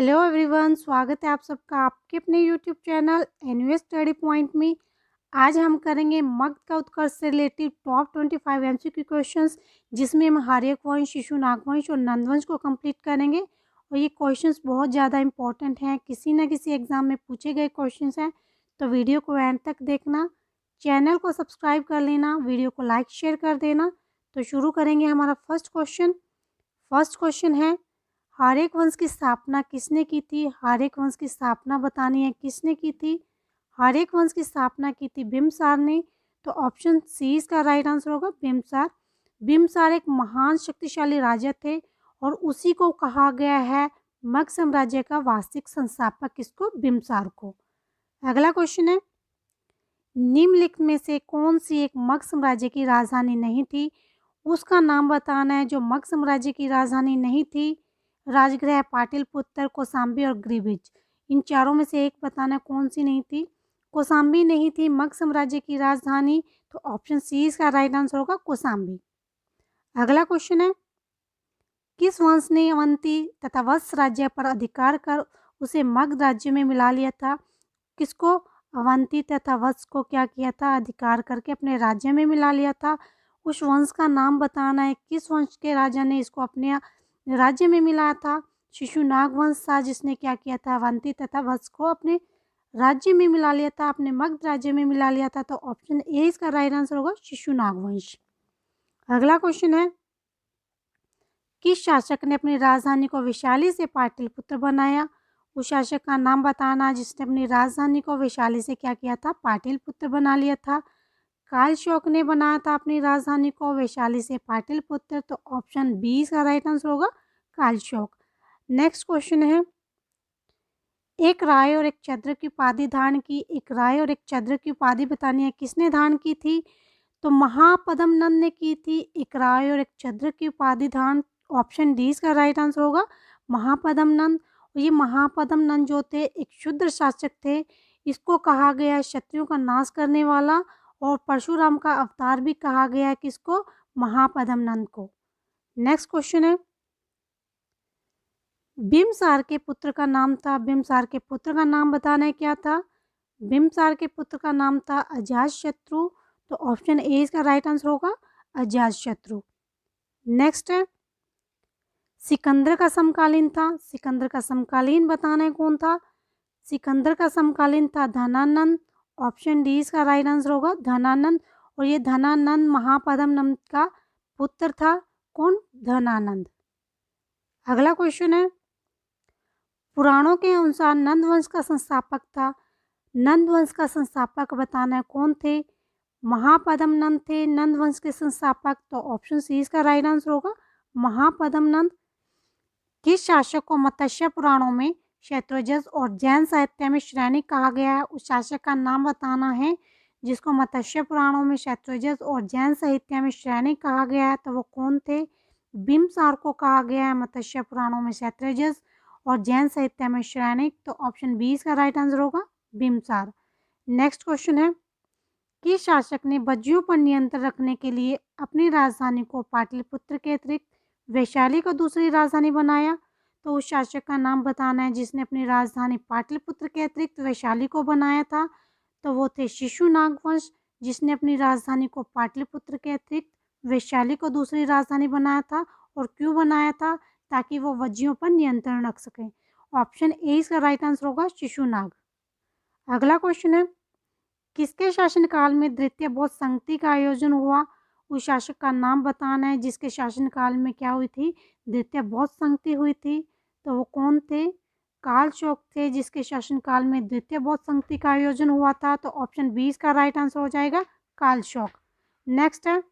Hello everyone, स्वागत है आप सबका आपके अपने YouTube channel NUS study point में। आज हम करेंगे मगध का उत्कर्ष से रिलेटेड टॉप 25 एमसीक्यू क्वेश्चंस, जिसमें हम आर्यक वंश, शिशु नागवंश और नंदवंश को कंप्लीट करेंगे। और ये क्वेश्चंस बहुत ज़्यादा इंपॉर्टेंट हैं, किसी न किसी एग्जाम में पूछे गए क्वेश्चंस हैं, तो वीडियो को एंड तक देखना। चैनल को सब्सक्राइब कर लेना, वीडियो को लाइक शेयर कर देना। तो शुरू करेंगे हमारा फर्स्ट क्वेश्चन है, आर्यक वंश की स्थापना किसने की थी? आर्यक वंश की स्थापना बतानी है, किसने की थी? आर्यक वंश की स्थापना की थी बिंबिसार ने। तो ऑप्शन सी इसका राइट आंसर होगा, बिंबिसार। बिंबिसार एक महान शक्तिशाली राजा थे और उसी को कहा गया है मगध साम्राज्य का वास्तविक संस्थापक, किसको? बिंबिसार को। अगला क्वेश्चन है, निम्नलिखित में से कौन सी एक मगध साम्राज्य की राजधानी नहीं थी? उसका नाम बताना है जो मगध साम्राज्य की राजधानी नहीं थी। राजगृह, पाटलिपुत्र, कौशाम्बी और ग्रीविज, इन चारों में से एक बताना है कौन सी नहीं थी। कौशाम्बी नहीं थी मगध साम्राज्य की राजधानी, तो ऑप्शन सी इसका राइट आंसर होगा, कौशाम्बी। अगला क्वेश्चन है, किस वंश ने अवंती तथा वत्स राज्य पर अधिकार कर उसे मगध राज्य में मिला लिया था? किसको? अवंती तथा वत्स को क्या किया था? अधिकार करके अपने राज्य में मिला लिया था। उस वंश का नाम बताना है, किस वंश के राजा ने इसको अपने राज्य में मिलाया था? शिशु नागवंश था जिसने क्या किया था? अवंती तथा वत्स को अपने राज्य में मिला लिया था, अपने मगध राज्य में मिला लिया था। तो ऑप्शन ए इसका राइट आंसर होगा, शिशु नागवंश। अगला क्वेश्चन है, किस शासक ने अपनी राजधानी को वैशाली से पाटलिपुत्र बनाया? उस शासक का नाम बताना जिसने अपनी राजधानी को वैशाली से क्या किया था? पाटलिपुत्र बना लिया था। कालशोक ने बनाया था अपनी राजधानी को वैशाली से पाटलिपुत्र, तो ऑप्शन बी इसका राइट आंसर होगा, कालशोक। नेक्स्ट क्वेश्चन है, एक राय और एक चंद्र की उपाधि धारण की, एक राय और एक चंद्र की उपाधि बतानी है, किसने धारण की थी? तो महापद्म नंद ने की थी एक राय और एक चंद्र की उपाधि धारण। ऑप्शन डी इसका राइट आंसर होगा, महापद्म नंद। और ये महापद्म नंद जो थे एक शूद्र शासक थे, इसको कहा गया है शत्रुओं का नाश करने वाला, और परशुराम का अवतार भी कहा गया है, किसको? महापद्म नंद को। नेक्स्ट क्वेश्चन है, बिंबिसार के पुत्र का नाम था, बिंबिसार के पुत्र का नाम बताना है, क्या था? बिंबिसार के पुत्र का नाम था अजातशत्रु, तो ऑप्शन ए इसका राइट आंसर होगा, अजातशत्रु। नेक्स्ट है, सिकंदर का समकालीन था, सिकंदर का समकालीन बताना है कौन था? सिकंदर का समकालीन था धनानंद। ऑप्शन डी इसका राइट आंसर होगा, धनानंद। और ये धनानंद महापद्म नंद का पुत्र था, कौन? धनानंद। अगला क्वेश्चन है, पुराणों के अनुसार नंद वंश का संस्थापक था, नंद वंश का संस्थापक बताना है कौन थे? महापद्म नंद थे नंद वंश के संस्थापक, तो ऑप्शन सी इसका राइट आंसर होगा, महापद्म नंद। किस शासक को मत्स्य पुराणों में क्षत्रोजस और जैन साहित्य में श्रेणी कहा गया है? उस शासक का नाम बताना है जिसको मत्स्य पुराणों में क्षत्रोजस और जैन साहित्य में श्रेणी कहा गया है, तो वो कौन थे? बिंबिसार को कहा गया है मत्स्य पुराणों में क्षत्रोजस और जैन साहित्य में श्रेणी, तो ऑप्शन बी इसका राइट आंसर होगा, बिंबिसार। नेक्स्ट क्वेश्चन है, किस शासक ने बज्जियों पर नियंत्रण रखने के लिए अपनी राजधानी को पाटलिपुत्र के अतिरिक्त वैशाली को दूसरी राजधानी बनाया? तो उस शासक का नाम बताना है जिसने अपनी राजधानी पाटलिपुत्र के अतिरिक्त वैशाली को बनाया था, तो वो थे शिशु नागवंश, जिसने अपनी राजधानी को पाटलिपुत्र के अतिरिक्त वैशाली को दूसरी राजधानी बनाया था। और क्यों बनाया था? ताकि वो वज्जियों पर नियंत्रण रख सकें। ऑप्शन ए इसका राइट आंसर होगा, शिशुनाग। अगला क्वेश्चन है, किसके शासनकाल में द्वितीय बौद्ध संगति का आयोजन हुआ? उस शासक का नाम बताना है जिसके शासनकाल में क्या हुई थी? द्वितीय बौद्ध संगति हुई थी, तो वो कौन थे? कालशोक थे जिसके शासनकाल में द्वितीय बौद्ध संगति का आयोजन हुआ था, तो ऑप्शन बी इसका राइट आंसर हो जाएगा, कालशोक। नेक्स्ट है,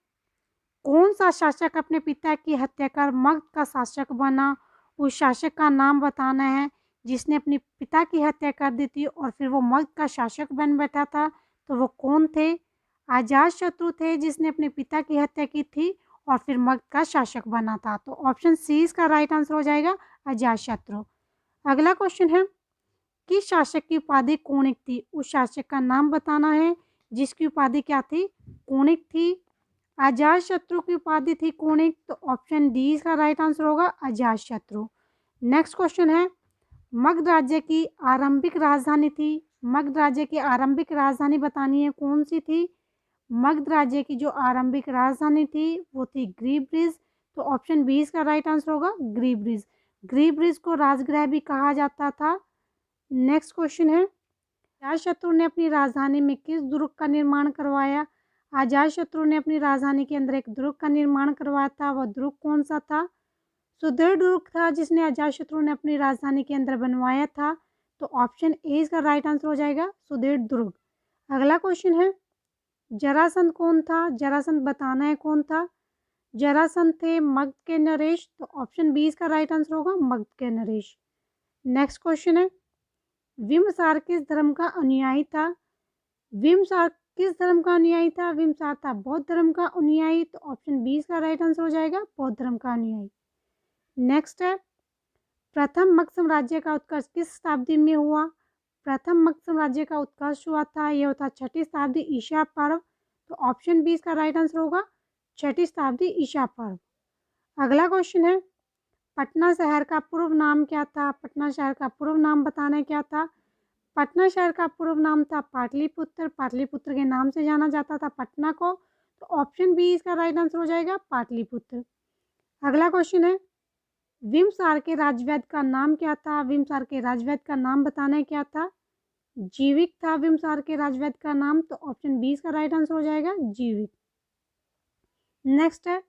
कौन सा शासक अपने पिता की हत्या कर मगध का शासक बना? उस शासक का नाम बताना है जिसने अपने पिता की हत्या कर दी थी और फिर वो मगध का शासक बन बैठा था, तो वो कौन थे? अजातशत्रु थे जिसने अपने पिता की हत्या की थी और फिर मगध का शासक बना था, तो ऑप्शन सी इसका राइट आंसर हो जाएगा, अजातशत्रु। अगला क्वेश्चन है, किस शासक की उपाधि कौणिक थी? उस शासक का नाम बताना है जिसकी उपाधि क्या थी? कौणिक थी। अजातशत्रु की उपाधि थी कौणिक, तो ऑप्शन डी इसका राइट आंसर होगा, अजातशत्रु। नेक्स्ट क्वेश्चन है, मगध राज्य की आरंभिक राजधानी थी। मगध राज्य की आरंभिक राजधानी बतानी है, कौन सी थी? मगध राज्य की जो आरंभिक राजधानी थी वो थी ग्रीब्रिज। तो ऑप्शन बी इसका राइट आंसर होगा, ग्रीब्रिज। ग्रीब्रिज को राजगृह भी कहा जाता था। नेक्स्ट क्वेश्चन है, अजातशत्रु ने अपनी राजधानी में किस दुर्ग का निर्माण करवाया? अजातशत्रु ने अपनी राजधानी के अंदर एक दुर्ग का निर्माण करवाया था। वह दुर्ग कौन सा था? सुदृढ़ दुर्ग था जिसने अजातशत्रु ने अपनी राजधानी के अंदर बनवाया था। तो ऑप्शन ए इसका राइट आंसर हो जाएगा, सुदृढ़ दुर्ग। अगला क्वेश्चन है, जरासंध कौन था? जरासंध बताना है कौन था? जरासंध थे मगध के नरेश। तो ऑप्शन बी इसका राइट आंसर होगा, मगध के नरेश। नेक्स्ट क्वेश्चन है, बिंबिसार किस धर्म का अनुयायी था? बिंबिसार किस धर्म का अनुयायी था? बिंबिसार था बौद्ध धर्म का अनुयायी। तो ऑप्शन बी इसका राइट आंसर हो जाएगा, बौद्ध धर्म का अनुयायी। नेक्स्ट है, प्रथम मगध साम्राज्य का उत्कर्ष किस शताब्दी में हुआ? प्रथम मगध साम्राज्य का उत्कर्ष हुआ था, यह होता 6ठी शताब्दी ईसा पूर्व। तो ऑप्शन बी इसका राइट आंसर होगा, 6ठी शताब्दी ईसा पूर्व। अगला क्वेश्चन है, पटना शहर का पूर्व नाम क्या था? पटना शहर का पूर्व नाम बताना है क्या था? पटना शहर का पूर्व नाम था पाटलिपुत्र। पाटलिपुत्र के नाम से जाना जाता था पटना को। तो ऑप्शन बी इसका राइट आंसर हो जाएगा, पाटलिपुत्र। अगला क्वेश्चन है, बिंबिसार के राजवैद्य का नाम क्या था? बिंबिसार के राजवैद्य का नाम बताना है क्या था? जीविक था बिंबिसार के राजवैद्य का नाम। तो ऑप्शन बी इसका राइट आंसर हो जाएगा, जीविक। नेक्स्ट है,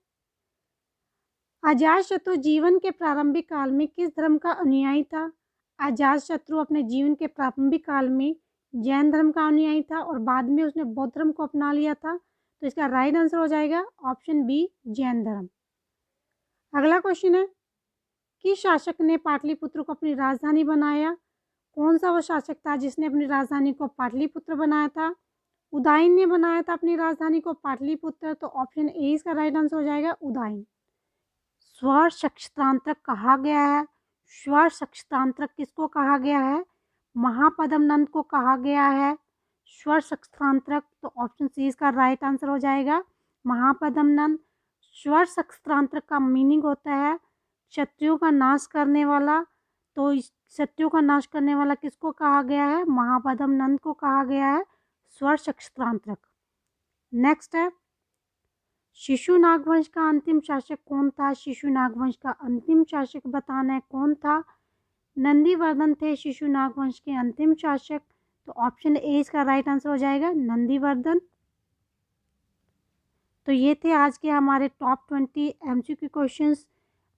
अजातशत्रु जीवन के प्रारंभिक काल में किस धर्म का अनुयायी था? अजातशत्रु अपने जीवन के प्रारंभिक काल में जैन धर्म का अनुयायी था और बाद में उसने बौद्ध धर्म को अपना लिया था। तो इसका राइट आंसर हो जाएगा ऑप्शन बी, जैन धर्म। अगला क्वेश्चन है, किस शासक ने पाटलिपुत्र को अपनी राजधानी बनाया? कौन सा वो शासक था जिसने अपनी राजधानी को पाटलिपुत्र बनाया था? उदयन ने बनाया था अपनी राजधानी को पाटलिपुत्र। तो ऑप्शन ए इसका राइट आंसर हो जाएगा, उदयन। स्वर शस्त्रांतक कहा गया है। स्वर शस्त्रांतक किसको कहा गया है? महापद्म नंद को कहा गया है स्वर शस्त्रांतक। तो ऑप्शन सी इसका राइट आंसर हो जाएगा, महापद्म नंद। स्वर शस्त्रांतक का मीनिंग होता है शत्रुओं का नाश करने वाला। तो शत्रुओं का नाश करने वाला किसको कहा गया है? महापद्म नंद को कहा गया है स्वर शस्त्रांतक। नेक्स्ट है, शिशु नागवंश का अंतिम शासक कौन था? शिशु नागवंश का अंतिम शासक बताना है कौन था? नंदीवर्धन थे शिशु नागवंश के अंतिम शासक। तो ऑप्शन ए इसका राइट आंसर हो जाएगा, नंदीवर्धन। तो ये थे आज के हमारे टॉप 20 MCQ क्वेश्चंस।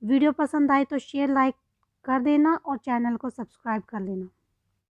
वीडियो पसंद आए तो शेयर लाइक कर देना और चैनल को सब्सक्राइब कर लेना।